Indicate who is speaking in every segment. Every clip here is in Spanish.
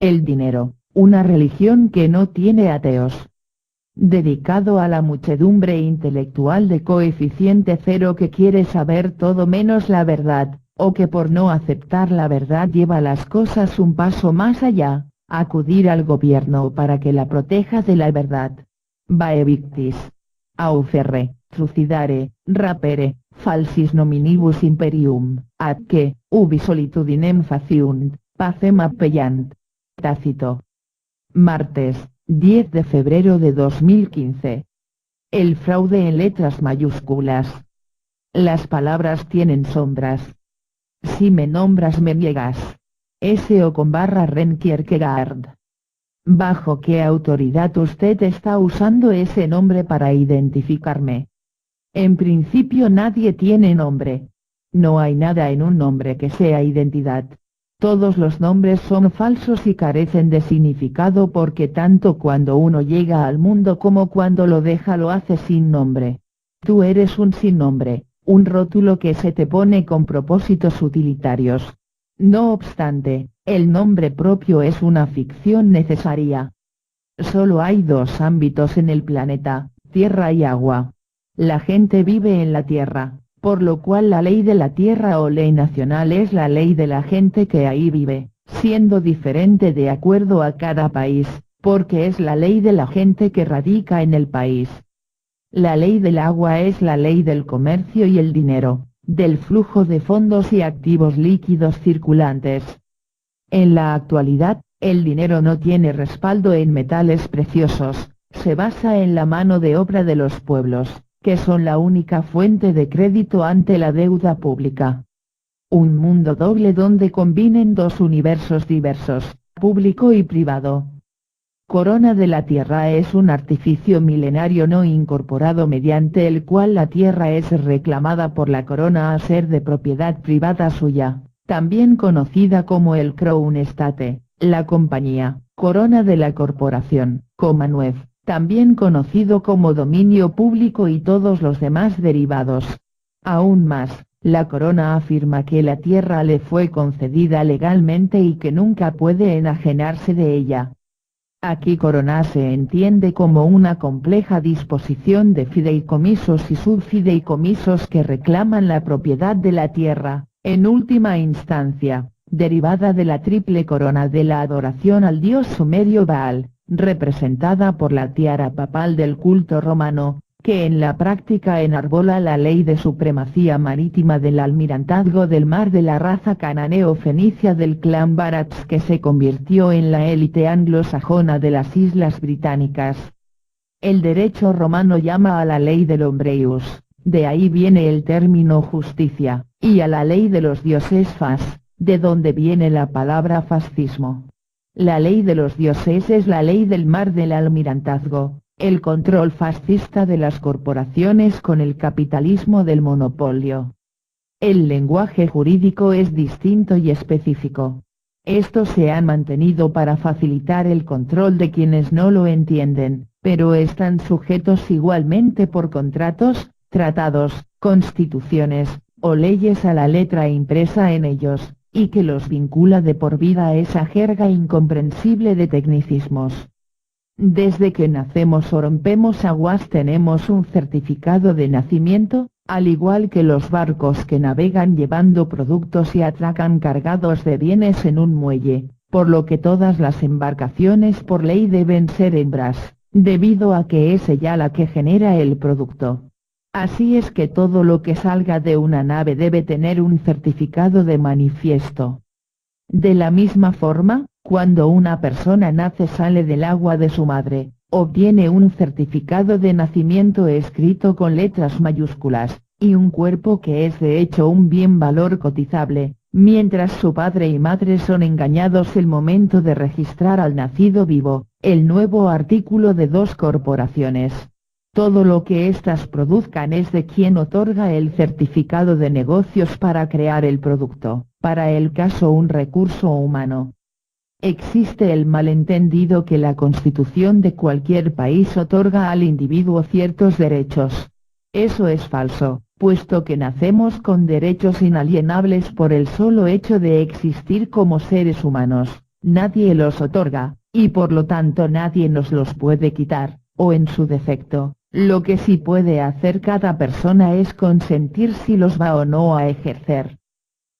Speaker 1: El dinero, una religión que no tiene ateos. Dedicado a la muchedumbre intelectual de coeficiente cero que quiere saber todo menos la verdad, o que por no aceptar la verdad lleva las cosas un paso más allá, acudir al gobierno para que la proteja de la verdad. Vae victis. Auferre, trucidare, rapere, falsis nominibus imperium, ad que, ubi solitudinem faciunt, pacem appellant. Tácito. Martes, 10 de febrero de 2015. El fraude en letras mayúsculas. Las palabras tienen sombras. Si me nombras me niegas. S.O. con barra Ren Kierkegaard. ¿Bajo qué autoridad usted está usando ese nombre para identificarme? En principio nadie tiene nombre. No hay nada en un nombre que sea identidad. Todos los nombres son falsos y carecen de significado porque tanto cuando uno llega al mundo como cuando lo deja lo hace sin nombre. Tú eres un sin nombre, un rótulo que se te pone con propósitos utilitarios. No obstante, el nombre propio es una ficción necesaria. Solo hay dos ámbitos en el planeta, tierra y agua. La gente vive en la tierra, por lo cual la ley de la tierra o ley nacional es la ley de la gente que ahí vive, siendo diferente de acuerdo a cada país, porque es la ley de la gente que radica en el país. La ley del agua es la ley del comercio y el dinero, del flujo de fondos y activos líquidos circulantes. En la actualidad, el dinero no tiene respaldo en metales preciosos, se basa en la mano de obra de los pueblos, que son la única fuente de crédito ante la deuda pública. Un mundo doble donde combinen dos universos diversos, público y privado. Corona de la Tierra es un artificio milenario no incorporado mediante el cual la Tierra es reclamada por la corona a ser de propiedad privada suya, también conocida como el Crown Estate, la compañía, corona de la corporación, Commonwealth, también conocido como dominio público y todos los demás derivados. Aún más, la corona afirma que la tierra le fue concedida legalmente y que nunca puede enajenarse de ella. Aquí corona se entiende como una compleja disposición de fideicomisos y subfideicomisos que reclaman la propiedad de la tierra, en última instancia, derivada de la triple corona de la adoración al dios sumerio Baal, representada por la tiara papal del culto romano, que en la práctica enarbola la ley de supremacía marítima del almirantazgo del mar de la raza cananeo-fenicia del clan Barats que se convirtió en la élite anglosajona de las Islas Británicas. El derecho romano llama a la ley del hombreus, de ahí viene el término justicia, y a la ley de los dioses fas, de donde viene la palabra fascismo. La ley de los dioses es la ley del mar del almirantazgo, el control fascista de las corporaciones con el capitalismo del monopolio. El lenguaje jurídico es distinto y específico. Estos se han mantenido para facilitar el control de quienes no lo entienden, pero están sujetos igualmente por contratos, tratados, constituciones, o leyes a la letra impresa en ellos, y que los vincula de por vida a esa jerga incomprensible de tecnicismos. Desde que nacemos o rompemos aguas tenemos un certificado de nacimiento, al igual que los barcos que navegan llevando productos y atracan cargados de bienes en un muelle, por lo que todas las embarcaciones por ley deben ser hembras, debido a que es ella la que genera el producto. Así es que todo lo que salga de una nave debe tener un certificado de manifiesto. De la misma forma, cuando una persona nace sale del agua de su madre, obtiene un certificado de nacimiento escrito con letras mayúsculas, y un cuerpo que es de hecho un bien valor cotizable, mientras su padre y madre son engañados el momento de registrar al nacido vivo, el nuevo artículo de dos corporaciones. Todo lo que éstas produzcan es de quien otorga el certificado de negocios para crear el producto, para el caso un recurso humano. Existe el malentendido que la constitución de cualquier país otorga al individuo ciertos derechos. Eso es falso, puesto que nacemos con derechos inalienables por el solo hecho de existir como seres humanos, nadie los otorga, y por lo tanto nadie nos los puede quitar, o en su defecto, lo que sí puede hacer cada persona es consentir si los va o no a ejercer.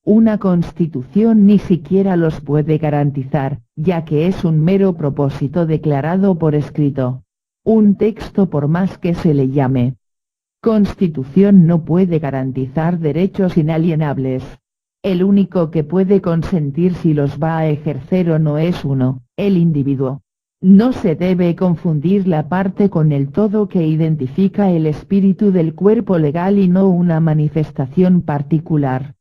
Speaker 1: Una constitución ni siquiera los puede garantizar, ya que es un mero propósito declarado por escrito. Un texto, por más que se le llame Constitución, no puede garantizar derechos inalienables. El único que puede consentir si los va a ejercer o no es uno, el individuo. No se debe confundir la parte con el todo que identifica el espíritu del cuerpo legal y no una manifestación particular.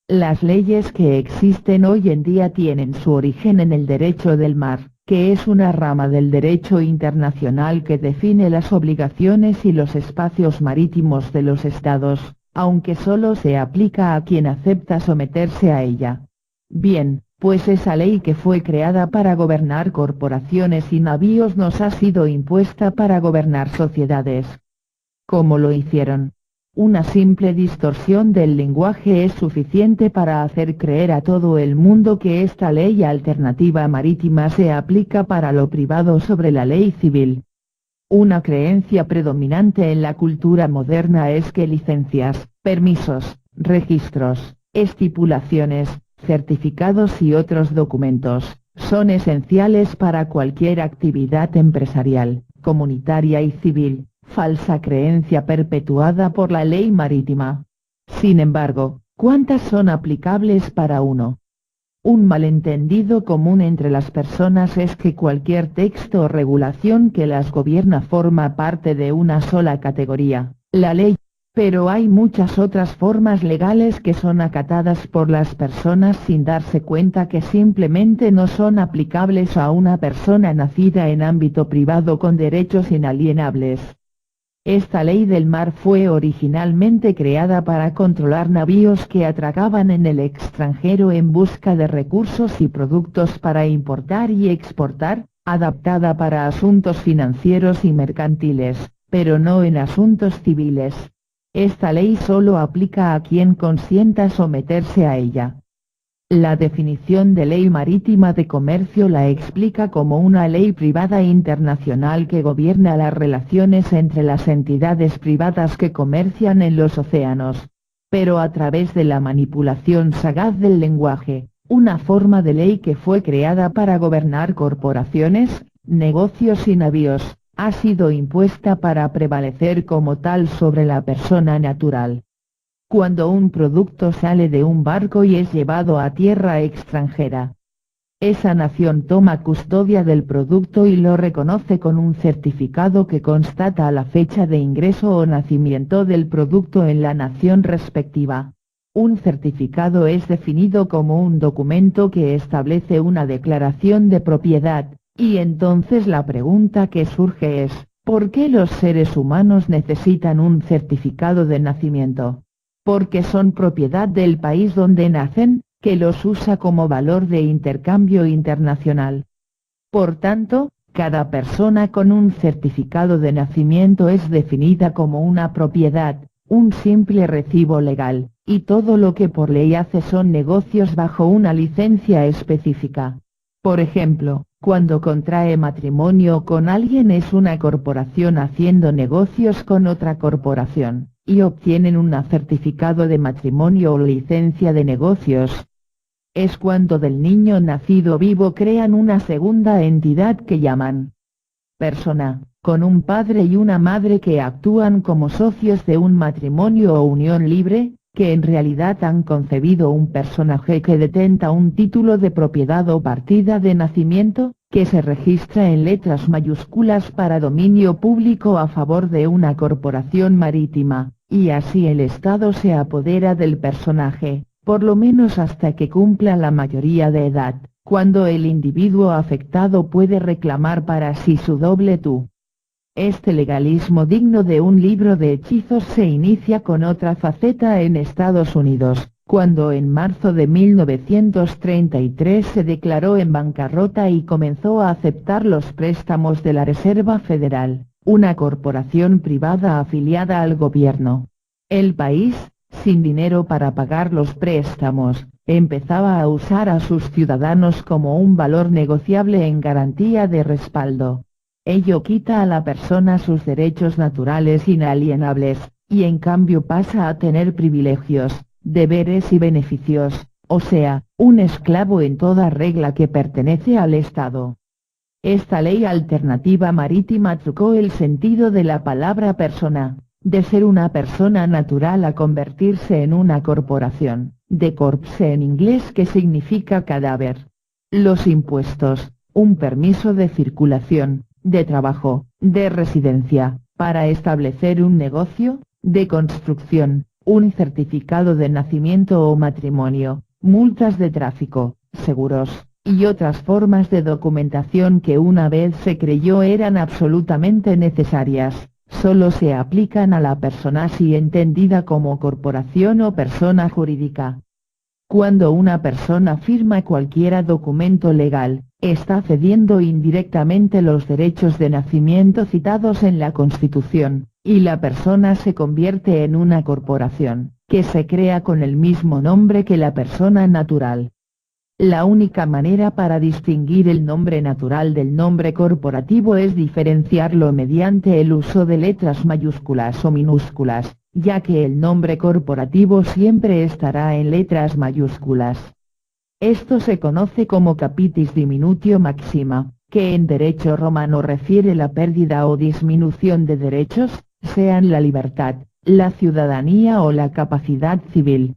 Speaker 1: Las leyes que existen hoy en día tienen su origen en el derecho del mar, que es una rama del derecho internacional que define las obligaciones y los espacios marítimos de los estados, aunque solo se aplica a quien acepta someterse a ella. Bien, pues esa ley que fue creada para gobernar corporaciones y navíos nos ha sido impuesta para gobernar sociedades. ¿Cómo lo hicieron? Una simple distorsión del lenguaje es suficiente para hacer creer a todo el mundo que esta ley alternativa marítima se aplica para lo privado sobre la ley civil. Una creencia predominante en la cultura moderna es que licencias, permisos, registros, estipulaciones, certificados y otros documentos, son esenciales para cualquier actividad empresarial, comunitaria y civil. Falsa creencia perpetuada por la ley marítima. Sin embargo, ¿cuántas son aplicables para uno? Un malentendido común entre las personas es que cualquier texto o regulación que las gobierna forma parte de una sola categoría, la ley, pero hay muchas otras formas legales que son acatadas por las personas sin darse cuenta que simplemente no son aplicables a una persona nacida en ámbito privado con derechos inalienables. Esta ley del mar fue originalmente creada para controlar navíos que atracaban en el extranjero en busca de recursos y productos para importar y exportar, adaptada para asuntos financieros y mercantiles, pero no en asuntos civiles. Esta ley solo aplica a quien consienta someterse a ella. La definición de ley marítima de comercio la explica como una ley privada internacional que gobierna las relaciones entre las entidades privadas que comercian en los océanos, pero a través de la manipulación sagaz del lenguaje, una forma de ley que fue creada para gobernar corporaciones, negocios y navíos, ha sido impuesta para prevalecer como tal sobre la persona natural. Cuando un producto sale de un barco y es llevado a tierra extranjera, esa nación toma custodia del producto y lo reconoce con un certificado que constata la fecha de ingreso o nacimiento del producto en la nación respectiva. Un certificado es definido como un documento que establece una declaración de propiedad, y entonces la pregunta que surge es, ¿por qué los seres humanos necesitan un certificado de nacimiento? Porque son propiedad del país donde nacen, que los usa como valor de intercambio internacional. Por tanto, cada persona con un certificado de nacimiento es definida como una propiedad, un simple recibo legal, y todo lo que por ley hace son negocios bajo una licencia específica. Por ejemplo, cuando contrae matrimonio con alguien es una corporación haciendo negocios con otra corporación, y obtienen un certificado de matrimonio o licencia de negocios. Es cuando del niño nacido vivo crean una segunda entidad que llaman persona, con un padre y una madre que actúan como socios de un matrimonio o unión libre, que en realidad han concebido un personaje que detenta un título de propiedad o partida de nacimiento, que se registra en letras mayúsculas para dominio público a favor de una corporación marítima, y así el Estado se apodera del personaje, por lo menos hasta que cumpla la mayoría de edad, cuando el individuo afectado puede reclamar para sí su doble tú. Este legalismo digno de un libro de hechizos se inicia con otra faceta en Estados Unidos, cuando en marzo de 1933 se declaró en bancarrota y comenzó a aceptar los préstamos de la Reserva Federal, una corporación privada afiliada al gobierno. El país, sin dinero para pagar los préstamos, empezaba a usar a sus ciudadanos como un valor negociable en garantía de respaldo. Ello quita a la persona sus derechos naturales inalienables, y en cambio pasa a tener privilegios, deberes y beneficios, o sea, un esclavo en toda regla que pertenece al Estado. Esta ley alternativa marítima trucó el sentido de la palabra persona, de ser una persona natural a convertirse en una corporación, de corpse en inglés que significa cadáver. Los impuestos, un permiso de circulación, de trabajo, de residencia, para establecer un negocio, de construcción, un certificado de nacimiento o matrimonio, multas de tráfico, seguros, y otras formas de documentación que una vez se creyó eran absolutamente necesarias, solo se aplican a la persona si entendida como corporación o persona jurídica. Cuando una persona firma cualquier documento legal, está cediendo indirectamente los derechos de nacimiento citados en la Constitución, y la persona se convierte en una corporación, que se crea con el mismo nombre que la persona natural. La única manera para distinguir el nombre natural del nombre corporativo es diferenciarlo mediante el uso de letras mayúsculas o minúsculas, ya que el nombre corporativo siempre estará en letras mayúsculas. Esto se conoce como capitis diminutio maxima, que en derecho romano refiere la pérdida o disminución de derechos, sean la libertad, la ciudadanía o la capacidad civil.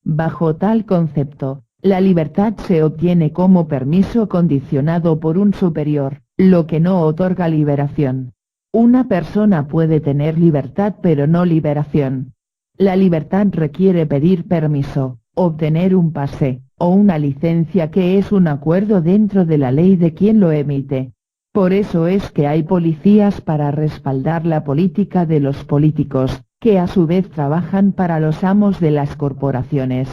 Speaker 1: Bajo tal concepto, la libertad se obtiene como permiso condicionado por un superior, lo que no otorga liberación. Una persona puede tener libertad pero no liberación. La libertad requiere pedir permiso, obtener un pase, o una licencia que es un acuerdo dentro de la ley de quien lo emite. Por eso es que hay policías para respaldar la política de los políticos, que a su vez trabajan para los amos de las corporaciones.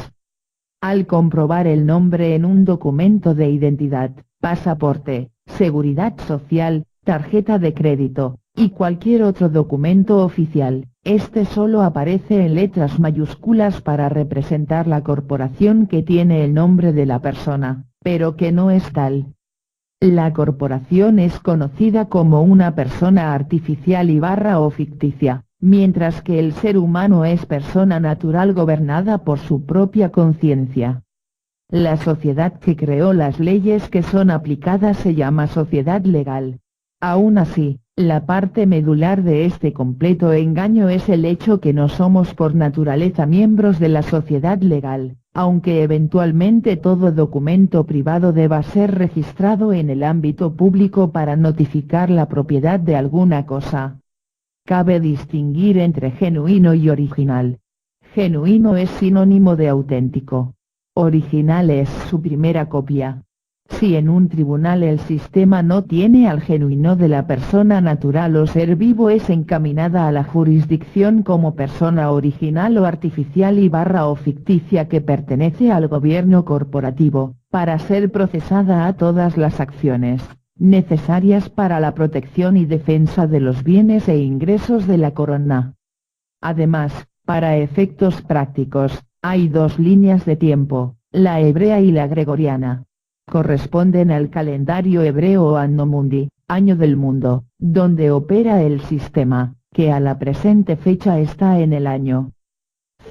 Speaker 1: Al comprobar el nombre en un documento de identidad, pasaporte, seguridad social, tarjeta de crédito, y cualquier otro documento oficial, este solo aparece en letras mayúsculas para representar la corporación que tiene el nombre de la persona, pero que no es tal. La corporación es conocida como una persona artificial o ficticia, mientras que el ser humano es persona natural gobernada por su propia conciencia. La sociedad que creó las leyes que son aplicadas se llama sociedad legal. Aún así, la parte medular de este completo engaño es el hecho que no somos por naturaleza miembros de la sociedad legal, aunque eventualmente todo documento privado deba ser registrado en el ámbito público para notificar la propiedad de alguna cosa. Cabe distinguir entre genuino y original. Genuino es sinónimo de auténtico. Original es su primera copia. Si en un tribunal el sistema no tiene al genuino de la persona natural o ser vivo, es encaminada a la jurisdicción como persona original o artificial o ficticia que pertenece al gobierno corporativo, para ser procesada a todas las acciones necesarias para la protección y defensa de los bienes e ingresos de la corona. Además, para efectos prácticos, hay dos líneas de tiempo, la hebrea y la gregoriana. Corresponden al calendario hebreo o Anno Mundi, año del mundo, donde opera el sistema, que a la presente fecha está en el año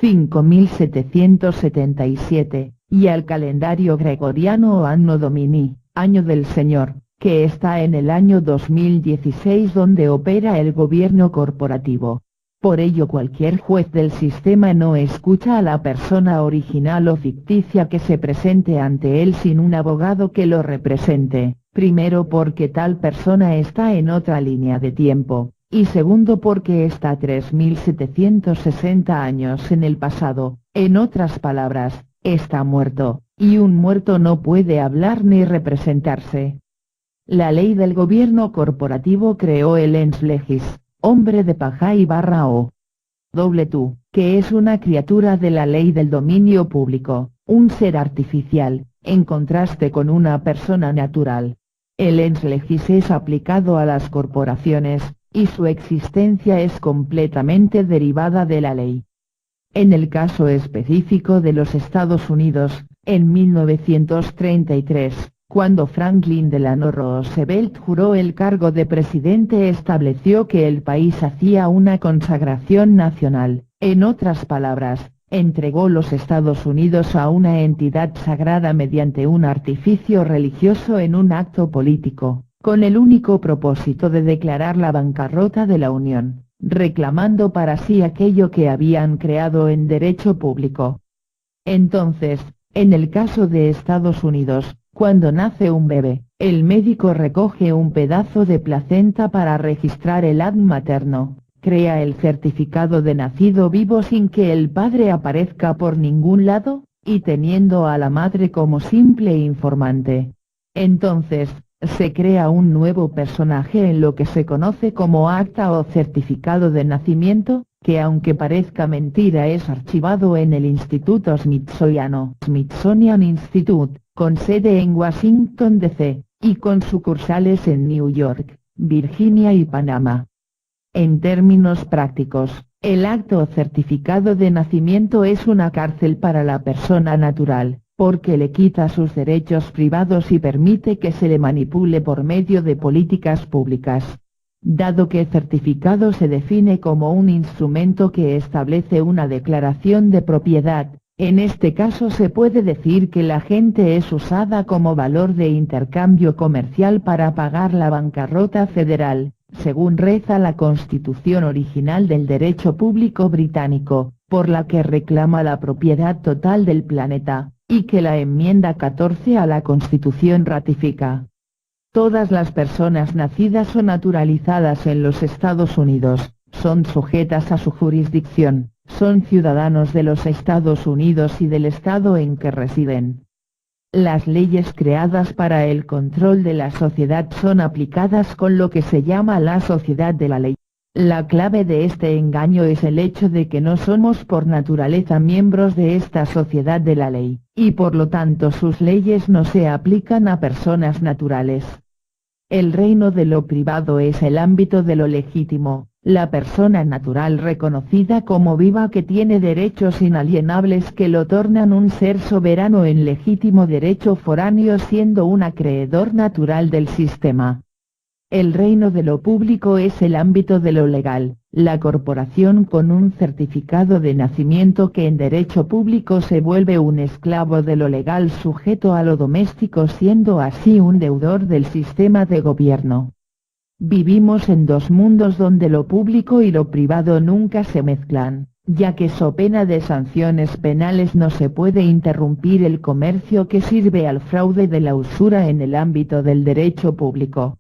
Speaker 1: 5777, y al calendario gregoriano o Anno Domini, año del Señor, que está en el año 2016 donde opera el gobierno corporativo. Por ello cualquier juez del sistema no escucha a la persona original o ficticia que se presente ante él sin un abogado que lo represente, primero porque tal persona está en otra línea de tiempo, y segundo porque está 3760 años en el pasado, en otras palabras, está muerto, y un muerto no puede hablar ni representarse. La ley del gobierno corporativo creó el ens legis, hombre de paja o tú, que es una criatura de la ley del dominio público, un ser artificial, en contraste con una persona natural. El ens legis es aplicado a las corporaciones, y su existencia es completamente derivada de la ley. En el caso específico de los Estados Unidos, En 1933, cuando Franklin Delano Roosevelt juró el cargo de presidente, estableció que el país hacía una consagración nacional, en otras palabras, entregó los Estados Unidos a una entidad sagrada mediante un artificio religioso en un acto político, con el único propósito de declarar la bancarrota de la Unión, reclamando para sí aquello que habían creado en derecho público. Entonces, en el caso de Estados Unidos, cuando nace un bebé, el médico recoge un pedazo de placenta para registrar el ad materno, crea el certificado de nacido vivo sin que el padre aparezca por ningún lado, y teniendo a la madre como simple informante. Entonces, se crea un nuevo personaje en lo que se conoce como acta o certificado de nacimiento, que aunque parezca mentira es archivado en el Instituto Smithsonian Institute, con sede en Washington, D.C., y con sucursales en New York, Virginia y Panamá. En términos prácticos, el acta o certificado de nacimiento es una cárcel para la persona natural, porque le quita sus derechos privados y permite que se le manipule por medio de políticas públicas. Dado que el certificado se define como un instrumento que establece una declaración de propiedad, en este caso se puede decir que la gente es usada como valor de intercambio comercial para pagar la bancarrota federal, según reza la Constitución original del derecho público británico, por la que reclama la propiedad total del planeta, y que la enmienda 14 a la Constitución ratifica. Todas las personas nacidas o naturalizadas en los Estados Unidos, son sujetas a su jurisdicción, son ciudadanos de los Estados Unidos y del estado en que residen. Las leyes creadas para el control de la sociedad son aplicadas con lo que se llama la sociedad de la ley. La clave de este engaño es el hecho de que no somos por naturaleza miembros de esta sociedad de la ley, y por lo tanto sus leyes no se aplican a personas naturales. El reino de lo privado es el ámbito de lo legítimo, la persona natural reconocida como viva que tiene derechos inalienables que lo tornan un ser soberano en legítimo derecho foráneo siendo un acreedor natural del sistema. El reino de lo público es el ámbito de lo legal, la corporación con un certificado de nacimiento que en derecho público se vuelve un esclavo de lo legal sujeto a lo doméstico siendo así un deudor del sistema de gobierno. Vivimos en dos mundos donde lo público y lo privado nunca se mezclan, ya que so pena de sanciones penales no se puede interrumpir el comercio que sirve al fraude de la usura en el ámbito del derecho público.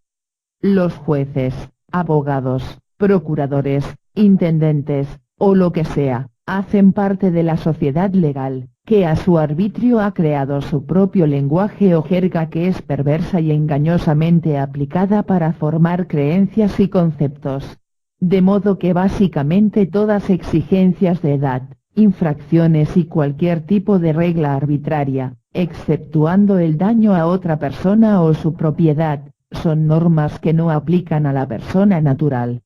Speaker 1: Los jueces, abogados, procuradores, intendentes, o lo que sea, hacen parte de la sociedad legal, que a su arbitrio ha creado su propio lenguaje o jerga que es perversa y engañosamente aplicada para formar creencias y conceptos. De modo que básicamente todas exigencias de edad, infracciones y cualquier tipo de regla arbitraria, exceptuando el daño a otra persona o su propiedad, son normas que no aplican a la persona natural.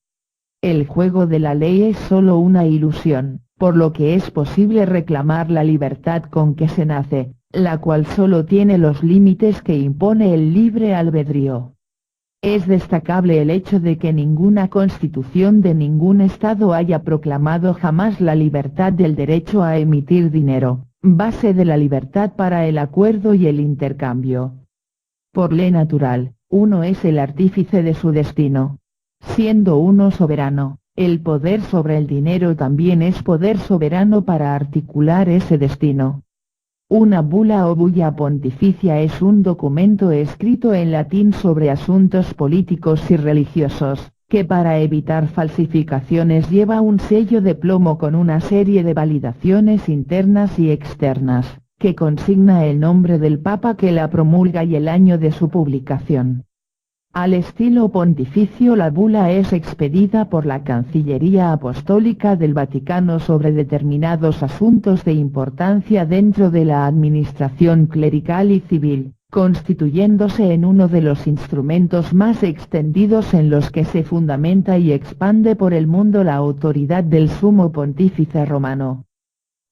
Speaker 1: El juego de la ley es solo una ilusión, por lo que es posible reclamar la libertad con que se nace, la cual solo tiene los límites que impone el libre albedrío. Es destacable el hecho de que ninguna constitución de ningún estado haya proclamado jamás la libertad del derecho a emitir dinero, base de la libertad para el acuerdo y el intercambio. Por ley natural, uno es el artífice de su destino. Siendo uno soberano, el poder sobre el dinero también es poder soberano para articular ese destino. Una bula o bulla pontificia es un documento escrito en latín sobre asuntos políticos y religiosos, que para evitar falsificaciones lleva un sello de plomo con una serie de validaciones internas y externas, que consigna el nombre del Papa que la promulga y el año de su publicación. Al estilo pontificio, la bula es expedida por la Cancillería Apostólica del Vaticano sobre determinados asuntos de importancia dentro de la administración clerical y civil, constituyéndose en uno de los instrumentos más extendidos en los que se fundamenta y expande por el mundo la autoridad del Sumo Pontífice Romano.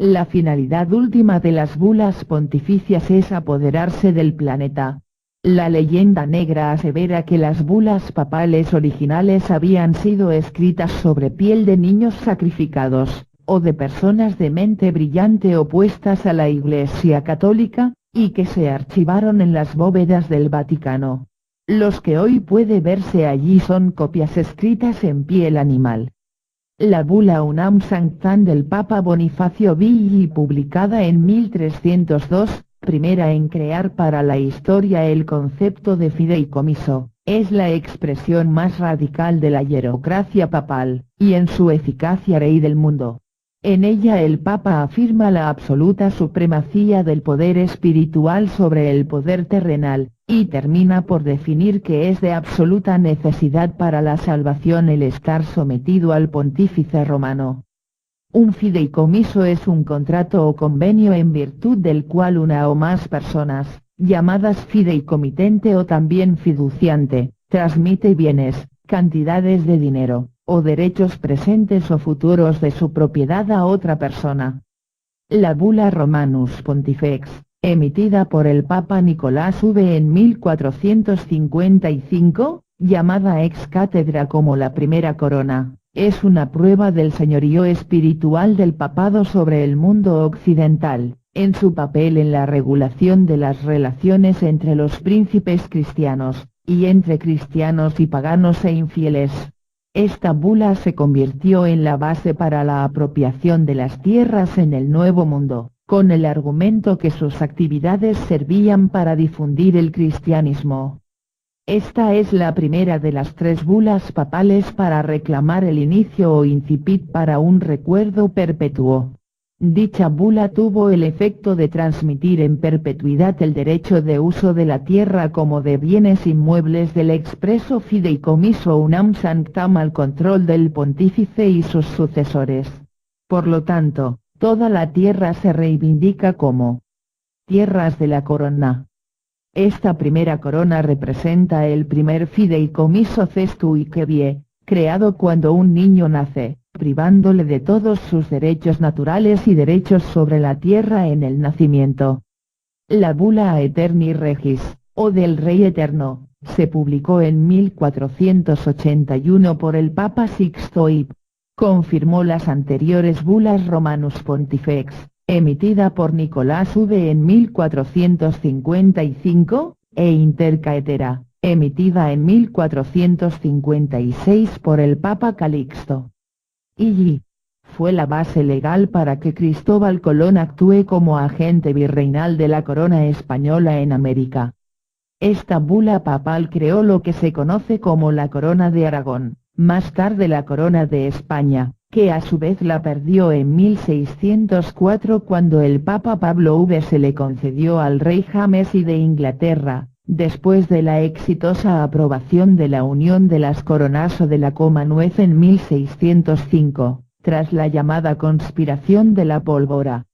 Speaker 1: La finalidad última de las bulas pontificias es apoderarse del planeta. La leyenda negra asevera que las bulas papales originales habían sido escritas sobre piel de niños sacrificados, o de personas de mente brillante opuestas a la Iglesia Católica, y que se archivaron en las bóvedas del Vaticano. Los que hoy puede verse allí son copias escritas en piel animal. La bula Unam Sanctam del Papa Bonifacio Vigli, publicada en 1302, primera en crear para la historia el concepto de fideicomiso, es la expresión más radical de la hierocracia papal, y en su eficacia rey del mundo. En ella el Papa afirma la absoluta supremacía del poder espiritual sobre el poder terrenal, y termina por definir que es de absoluta necesidad para la salvación el estar sometido al pontífice romano. Un fideicomiso es un contrato o convenio en virtud del cual una o más personas, llamadas fideicomitente o también fiduciante, transmite bienes, cantidades de dinero, o derechos presentes o futuros de su propiedad a otra persona. La bula Romanus Pontifex, emitida por el Papa Nicolás V en 1455, llamada ex cátedra como la primera corona, es una prueba del señorío espiritual del papado sobre el mundo occidental, en su papel en la regulación de las relaciones entre los príncipes cristianos, y entre cristianos y paganos e infieles. Esta bula se convirtió en la base para la apropiación de las tierras en el Nuevo Mundo, con el argumento que sus actividades servían para difundir el cristianismo. Esta es la primera de las 3 bulas papales para reclamar el inicio o incipit para un recuerdo perpetuo. Dicha bula tuvo el efecto de transmitir en perpetuidad el derecho de uso de la tierra como de bienes inmuebles del expreso fideicomiso Unam Sanctam al control del pontífice y sus sucesores. Por lo tanto, toda la tierra se reivindica como tierras de la corona. Esta primera corona representa el primer fideicomiso cestui que vie, creado cuando un niño nace, privándole de todos sus derechos naturales y derechos sobre la tierra en el nacimiento. La bula Aeterni Regis, o del Rey Eterno, se publicó en 1481 por el Papa Sixto y confirmó las anteriores bulas Romanus Pontifex, emitida por Nicolás V en 1455, e Inter Caetera, emitida en 1456 por el Papa Calixto I. Fue la base legal para que Cristóbal Colón actúe como agente virreinal de la corona española en América. Esta bula papal creó lo que se conoce como la Corona de Aragón, más tarde la Corona de España, que a su vez la perdió en 1604 cuando el Papa Pablo V se le concedió al rey James I de Inglaterra, después de la exitosa aprobación de la unión de las coronas o de la Commonwealth en 1605, tras la llamada conspiración de la pólvora.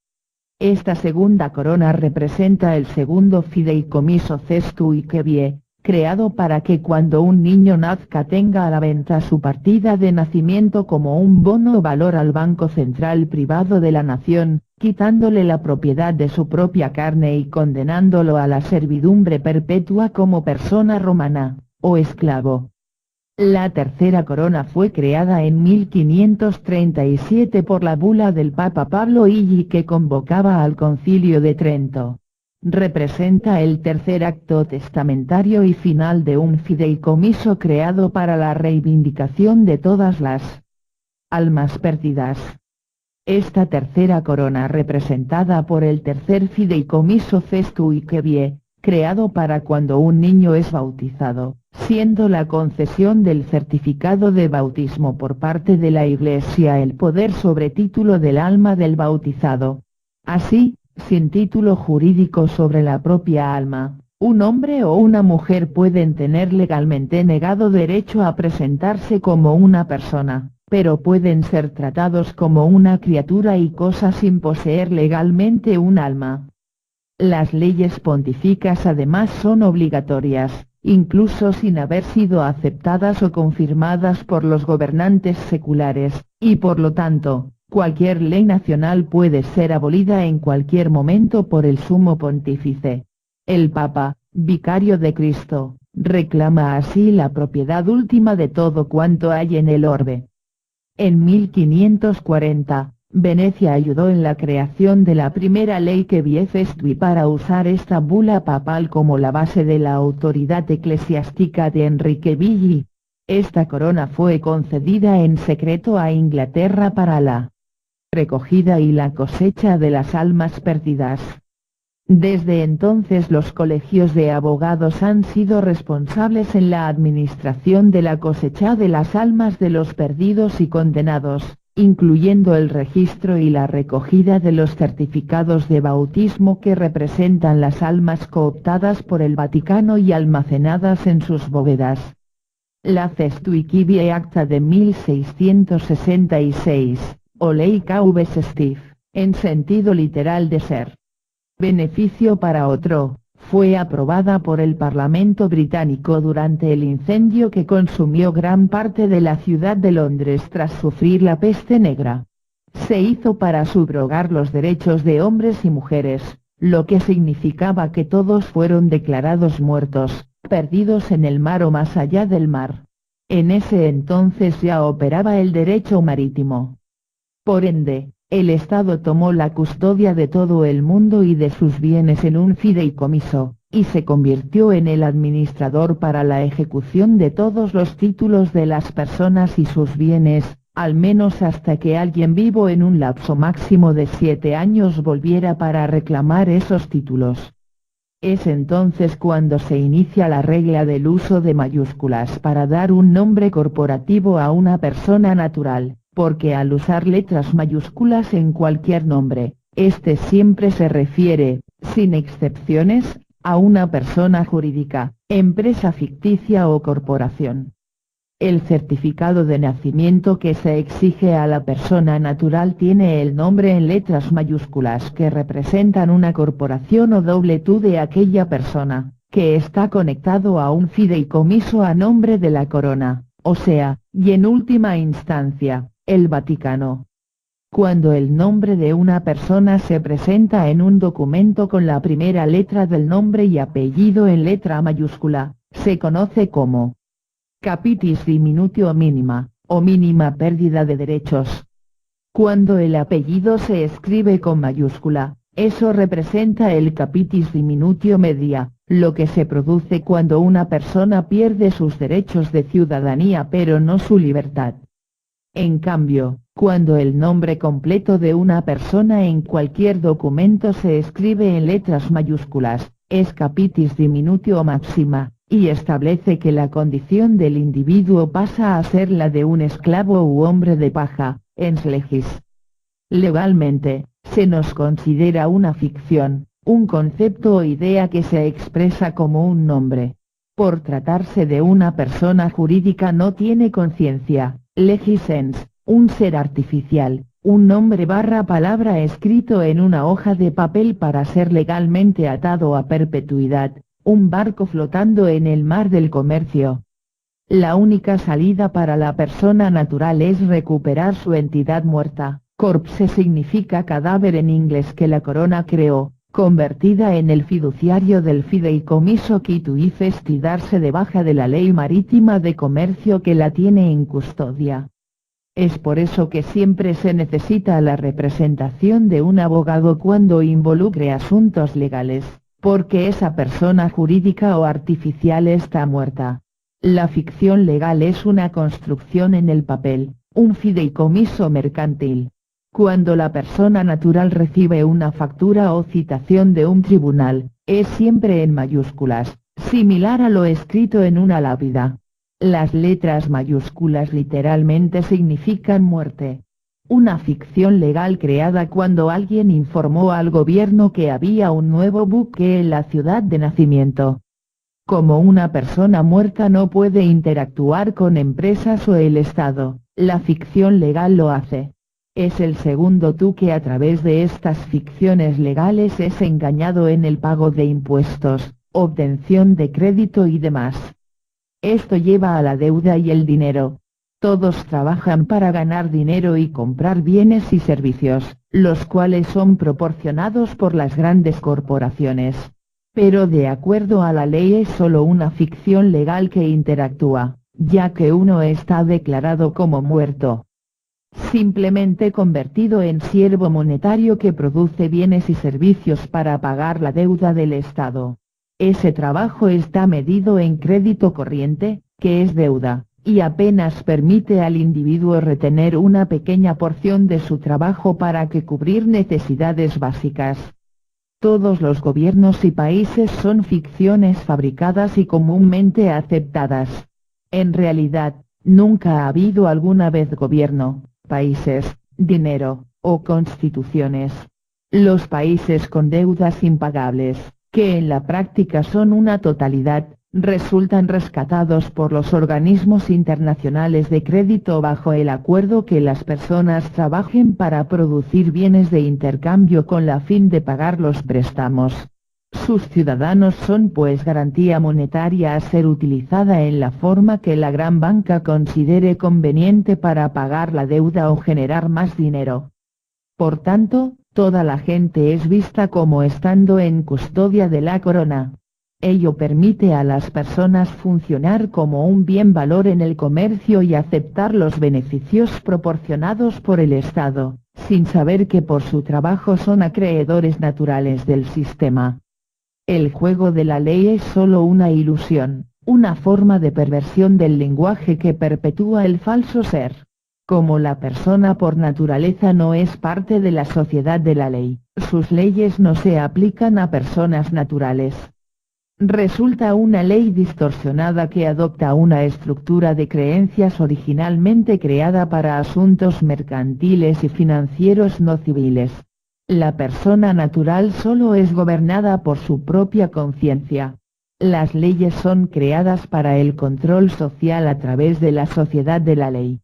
Speaker 1: Esta segunda corona representa el segundo fideicomiso cestui que vie, creado para que cuando un niño nazca tenga a la venta su partida de nacimiento como un bono o valor al Banco Central Privado de la Nación, quitándole la propiedad de su propia carne y condenándolo a la servidumbre perpetua como persona romana, o esclavo. La tercera corona fue creada en 1537 por la bula del Papa Pablo I que convocaba al Concilio de Trento. Representa el tercer acto testamentario y final de un fideicomiso creado para la reivindicación de todas las almas perdidas. Esta tercera corona representada por el tercer fideicomiso cestui que vie, creado para cuando un niño es bautizado, siendo la concesión del certificado de bautismo por parte de la Iglesia el poder sobre título del alma del bautizado. Así, sin título jurídico sobre la propia alma, un hombre o una mujer pueden tener legalmente negado derecho a presentarse como una persona, pero pueden ser tratados como una criatura y cosa sin poseer legalmente un alma. Las leyes pontíficas además son obligatorias, incluso sin haber sido aceptadas o confirmadas por los gobernantes seculares, y por lo tanto, Cualquier ley nacional puede ser abolida en cualquier momento por el Sumo Pontífice. El Papa, vicario de Cristo, reclama así la propiedad última de todo cuanto hay en el orbe. En 1540, Venecia ayudó en la creación de la primera ley que vi Festui para usar esta bula papal como la base de la autoridad eclesiástica de Enrique Vigli. Esta corona fue concedida en secreto a Inglaterra para la recogida y la cosecha de las almas perdidas. Desde entonces los colegios de abogados han sido responsables en la administración de la cosecha de las almas de los perdidos y condenados, incluyendo el registro y la recogida de los certificados de bautismo que representan las almas cooptadas por el Vaticano y almacenadas en sus bóvedas. La Festui Civile Acta de 1666, o Ley Cauve Sestif, en sentido literal de ser beneficio para otro, fue aprobada por el Parlamento británico durante el incendio que consumió gran parte de la ciudad de Londres tras sufrir la peste negra. Se hizo para subrogar los derechos de hombres y mujeres, lo que significaba que todos fueron declarados muertos, perdidos en el mar o más allá del mar. En ese entonces ya operaba el derecho marítimo. Por ende, el Estado tomó la custodia de todo el mundo y de sus bienes en un fideicomiso, y se convirtió en el administrador para la ejecución de todos los títulos de las personas y sus bienes, al menos hasta que alguien vivo en un lapso máximo de 7 años volviera para reclamar esos títulos. Es entonces cuando se inicia la regla del uso de mayúsculas para dar un nombre corporativo a una persona natural, porque al usar letras mayúsculas en cualquier nombre, este siempre se refiere, sin excepciones, a una persona jurídica, empresa ficticia o corporación. El certificado de nacimiento que se exige a la persona natural tiene el nombre en letras mayúsculas que representan una corporación o doble tú de aquella persona, que está conectado a un fideicomiso a nombre de la corona, o sea, y en última instancia, el Vaticano. Cuando el nombre de una persona se presenta en un documento con la primera letra del nombre y apellido en letra mayúscula, se conoce como capitis diminutio minima, o mínima pérdida de derechos. Cuando el apellido se escribe con mayúscula, eso representa el capitis diminutio media, lo que se produce cuando una persona pierde sus derechos de ciudadanía pero no su libertad. En cambio, cuando el nombre completo de una persona en cualquier documento se escribe en letras mayúsculas, es capitis diminutio máxima, y establece que la condición del individuo pasa a ser la de un esclavo u hombre de paja, ens legis. Legalmente, se nos considera una ficción, un concepto o idea que se expresa como un nombre. Por tratarse de una persona jurídica no tiene conciencia, legis ens, un ser artificial, un nombre / palabra escrito en una hoja de papel para ser legalmente atado a perpetuidad, un barco flotando en el mar del comercio. La única salida para la persona natural es recuperar su entidad muerta, corpse significa cadáver en inglés que la corona creó, convertida en el fiduciario del fideicomiso Quitui Festi y darse de baja de la ley marítima de comercio que la tiene en custodia. Es por eso que siempre se necesita la representación de un abogado cuando involucre asuntos legales, porque esa persona jurídica o artificial está muerta. La ficción legal es una construcción en el papel, un fideicomiso mercantil. Cuando la persona natural recibe una factura o citación de un tribunal, es siempre en mayúsculas, similar a lo escrito en una lápida. Las letras mayúsculas literalmente significan muerte. Una ficción legal creada cuando alguien informó al gobierno que había un nuevo buque en la ciudad de nacimiento. Como una persona muerta no puede interactuar con empresas o el Estado, la ficción legal lo hace. Es el segundo tú que a través de estas ficciones legales es engañado en el pago de impuestos, obtención de crédito y demás. Esto lleva a la deuda y el dinero. Todos trabajan para ganar dinero y comprar bienes y servicios, los cuales son proporcionados por las grandes corporaciones. Pero de acuerdo a la ley es solo una ficción legal que interactúa, ya que uno está declarado como muerto. Simplemente convertido en siervo monetario que produce bienes y servicios para pagar la deuda del Estado. Ese trabajo está medido en crédito corriente, que es deuda, y apenas permite al individuo retener una pequeña porción de su trabajo para que cubrir necesidades básicas. Todos los gobiernos y países son ficciones fabricadas y comúnmente aceptadas. En realidad, nunca ha habido alguna vez gobierno, países, dinero, o constituciones. Los países con deudas impagables, que en la práctica son una totalidad, resultan rescatados por los organismos internacionales de crédito bajo el acuerdo que las personas trabajen para producir bienes de intercambio con la fin de pagar los préstamos. Sus ciudadanos son pues garantía monetaria a ser utilizada en la forma que la gran banca considere conveniente para pagar la deuda o generar más dinero. Por tanto, toda la gente es vista como estando en custodia de la corona. Ello permite a las personas funcionar como un bien valor en el comercio y aceptar los beneficios proporcionados por el Estado, sin saber que por su trabajo son acreedores naturales del sistema. El juego de la ley es solo una ilusión, una forma de perversión del lenguaje que perpetúa el falso ser. Como la persona por naturaleza no es parte de la sociedad de la ley, sus leyes no se aplican a personas naturales. Resulta una ley distorsionada que adopta una estructura de creencias originalmente creada para asuntos mercantiles y financieros no civiles. La persona natural solo es gobernada por su propia conciencia. Las leyes son creadas para el control social a través de la sociedad de la ley.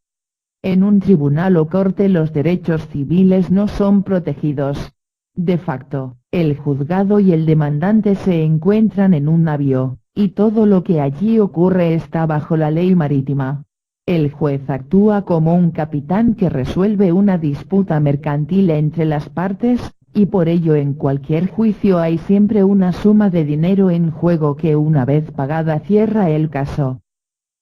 Speaker 1: En un tribunal o corte los derechos civiles no son protegidos. De facto, el juzgado y el demandante se encuentran en un navío, y todo lo que allí ocurre está bajo la ley marítima. El juez actúa como un capitán que resuelve una disputa mercantil entre las partes, y por ello en cualquier juicio hay siempre una suma de dinero en juego que una vez pagada cierra el caso.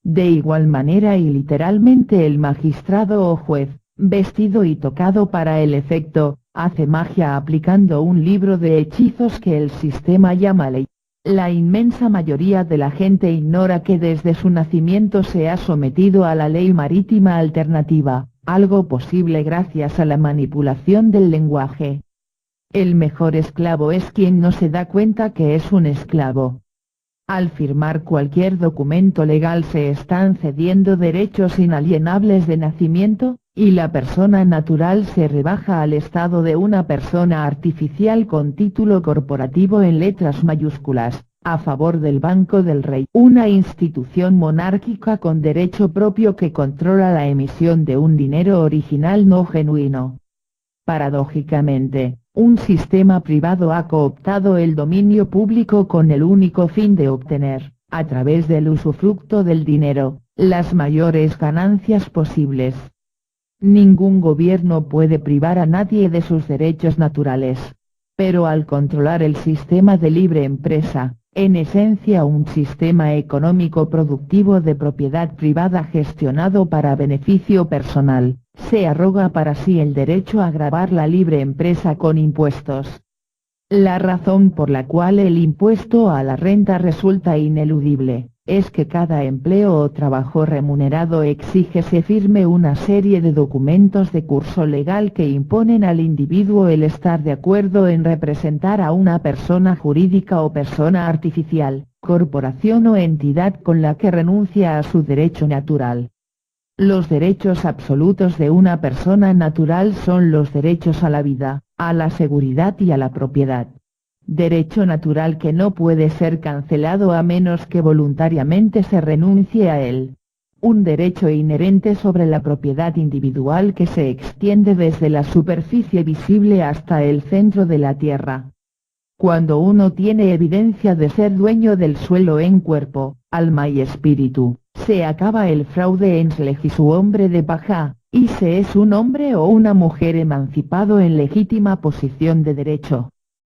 Speaker 1: De igual manera y literalmente el magistrado o juez, vestido y tocado para el efecto, hace magia aplicando un libro de hechizos que el sistema llama ley. La inmensa mayoría de la gente ignora que desde su nacimiento se ha sometido a la ley marítima alternativa, algo posible gracias a la manipulación del lenguaje. El mejor esclavo es quien no se da cuenta que es un esclavo. Al firmar cualquier documento legal se están cediendo derechos inalienables de nacimiento, y la persona natural se rebaja al estado de una persona artificial con título corporativo en letras mayúsculas, a favor del Banco del Rey, una institución monárquica con derecho propio que controla la emisión de un dinero original no genuino. Paradójicamente, un sistema privado ha cooptado el dominio público con el único fin de obtener, a través del usufructo del dinero, las mayores ganancias posibles. Ningún gobierno puede privar a nadie de sus derechos naturales. Pero al controlar el sistema de libre empresa, en esencia un sistema económico productivo de propiedad privada gestionado para beneficio personal, se arroga para sí el derecho a gravar la libre empresa con impuestos. La razón por la cual el impuesto a la renta resulta ineludible, es que cada empleo o trabajo remunerado exige se firme una serie de documentos de curso legal que imponen al individuo el estar de acuerdo en representar a una persona jurídica o persona artificial, corporación o entidad con la que renuncia a su derecho natural. Los derechos absolutos de una persona natural son los derechos a la vida, a la seguridad y a la propiedad. Derecho natural que no puede ser cancelado a menos que voluntariamente se renuncie a él. Un derecho inherente sobre la propiedad individual que se extiende desde la superficie visible hasta el centro de la tierra. Cuando uno tiene evidencia de ser dueño del suelo en cuerpo, alma y espíritu, se acaba el fraude en Sleg y su hombre de paja, y se es un hombre o una mujer emancipado en legítima posición de derecho.